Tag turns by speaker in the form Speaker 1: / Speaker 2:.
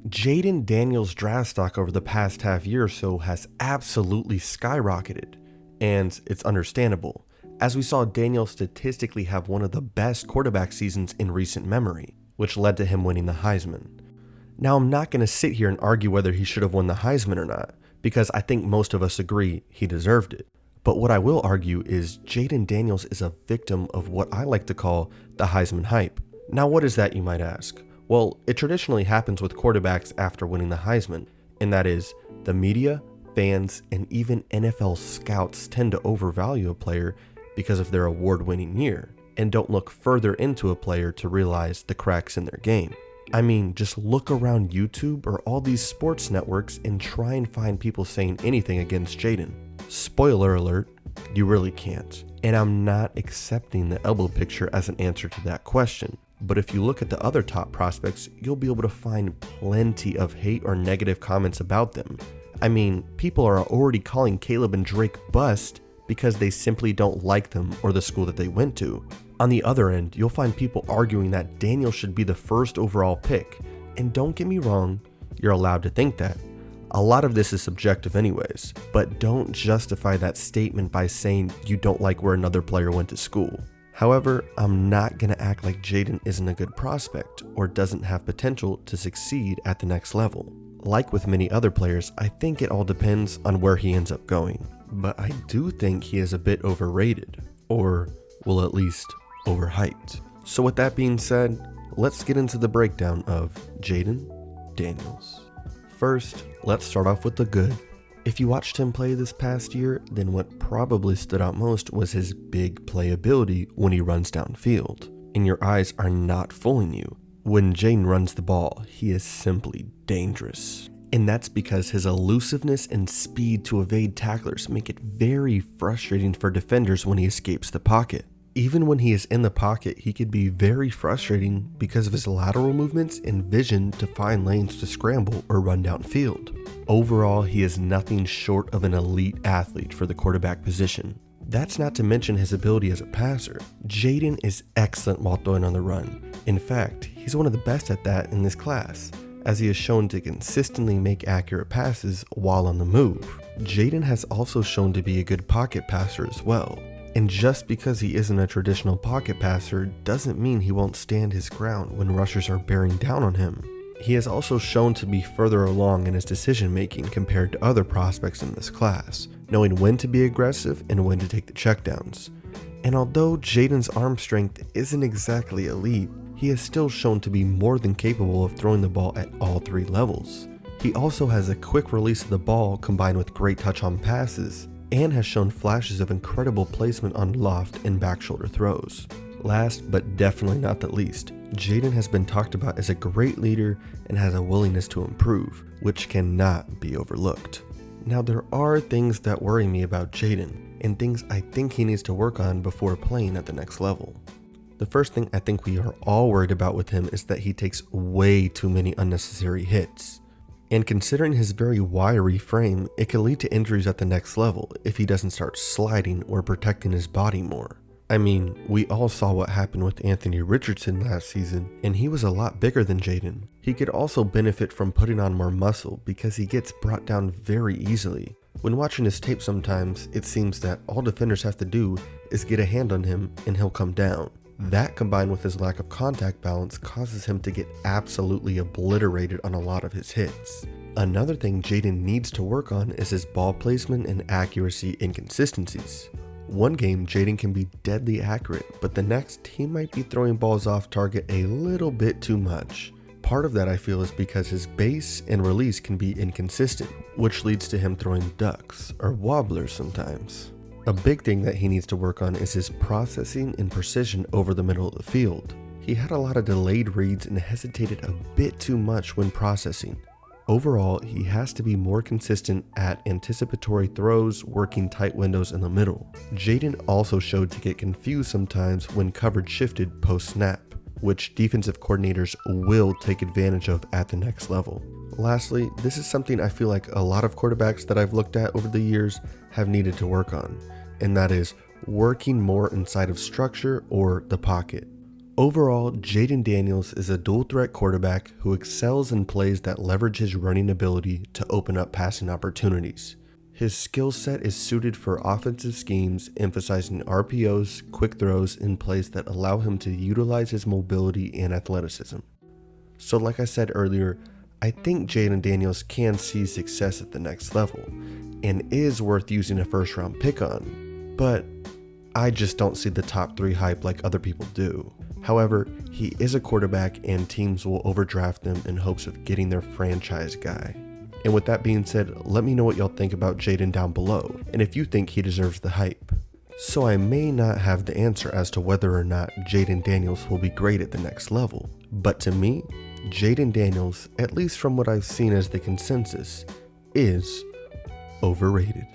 Speaker 1: Jayden Daniels' draft stock over the past half year or so has absolutely skyrocketed, and it's understandable, as we saw Daniels statistically have one of the best quarterback seasons in recent memory, which led to him winning the Heisman. Now, I'm not going to sit here and argue whether he should have won the Heisman or not, because I think most of us agree he deserved it. But what I will argue is Jayden Daniels is a victim of what I like to call the Heisman hype. Now, what is that, you might ask? Well, it traditionally happens with quarterbacks after winning the Heisman, and that is, the media, fans, and even NFL scouts tend to overvalue a player because of their award-winning year, and don't look further into a player to realize the cracks in their game. I mean, just look around YouTube or all these sports networks and try and find people saying anything against Jayden. Spoiler alert, you really can't. And I'm not accepting the elbow picture as an answer to that question. But if you look at the other top prospects, you'll be able to find plenty of hate or negative comments about them. I mean, people are already calling Caleb and Drake bust because they simply don't like them or the school that they went to. On the other end, you'll find people arguing that Daniel should be the first overall pick. And don't get me wrong, you're allowed to think that. A lot of this is subjective anyways, but don't justify that statement by saying you don't like where another player went to school. However, I'm not going to act like Jayden isn't a good prospect or doesn't have potential to succeed at the next level. Like with many other players, I think it all depends on where he ends up going. But I do think he is a bit overrated, or, well, at least overhyped. So with that being said, let's get into the breakdown of Jayden Daniels. First, let's start off with the good. If you watched him play this past year, then what probably stood out most was his big playability when he runs downfield. And your eyes are not fooling you. When Jayden runs the ball, he is simply dangerous. And that's because his elusiveness and speed to evade tacklers make it very frustrating for defenders when he escapes the pocket. Even when he is in the pocket, he could be very frustrating because of his lateral movements and vision to find lanes to scramble or run downfield. Overall, he is nothing short of an elite athlete for the quarterback position. That's not to mention his ability as a passer. Jayden is excellent while throwing on the run. In fact, he's one of the best at that in this class, as he is shown to consistently make accurate passes while on the move. Jayden has also shown to be a good pocket passer as well. And just because he isn't a traditional pocket passer doesn't mean he won't stand his ground when rushers are bearing down on him. He has also shown to be further along in his decision making compared to other prospects in this class, knowing when to be aggressive and when to take the checkdowns. And although Jayden's arm strength isn't exactly elite, he has still shown to be more than capable of throwing the ball at all three levels. He also has a quick release of the ball combined with great touch on passes, and has shown flashes of incredible placement on loft and back shoulder throws. Last but definitely not the least, Jayden has been talked about as a great leader and has a willingness to improve, which cannot be overlooked. Now, there are things that worry me about Jayden, and things I think he needs to work on before playing at the next level. The first thing I think we are all worried about with him is that he takes way too many unnecessary hits. And considering his very wiry frame, it can lead to injuries at the next level if he doesn't start sliding or protecting his body more. I mean, we all saw what happened with Anthony Richardson last season, and he was a lot bigger than Jayden. He could also benefit from putting on more muscle because he gets brought down very easily. When watching his tape sometimes, it seems that all defenders have to do is get a hand on him and he'll come down. That combined with his lack of contact balance causes him to get absolutely obliterated on a lot of his hits. Another thing Jayden needs to work on is his ball placement and accuracy inconsistencies. One game Jayden can be deadly accurate, but the next he might be throwing balls off target a little bit too much. Part of that I feel is because his base and release can be inconsistent, which leads to him throwing ducks or wobblers sometimes. A big thing that he needs to work on is his processing and precision over the middle of the field. He had a lot of delayed reads and hesitated a bit too much when processing. Overall, he has to be more consistent at anticipatory throws, working tight windows in the middle. Jayden also showed to get confused sometimes when coverage shifted post-snap, which defensive coordinators will take advantage of at the next level. Lastly, this is something I feel like a lot of quarterbacks that I've looked at over the years have needed to work on, and that is working more inside of structure or the pocket. Overall, Jayden Daniels is a dual threat quarterback who excels in plays that leverage his running ability to open up passing opportunities. His skill set is suited for offensive schemes, emphasizing RPOs, quick throws, and plays that allow him to utilize his mobility and athleticism. So like I said earlier, I think Jayden Daniels can see success at the next level, and is worth using a first round pick on, but I just don't see the top 3 hype like other people do. However, he is a quarterback and teams will overdraft him in hopes of getting their franchise guy. And with that being said, let me know what y'all think about Jayden down below, and if you think he deserves the hype. So I may not have the answer as to whether or not Jayden Daniels will be great at the next level, but to me, Jayden Daniels, at least from what I've seen as the consensus, is overrated.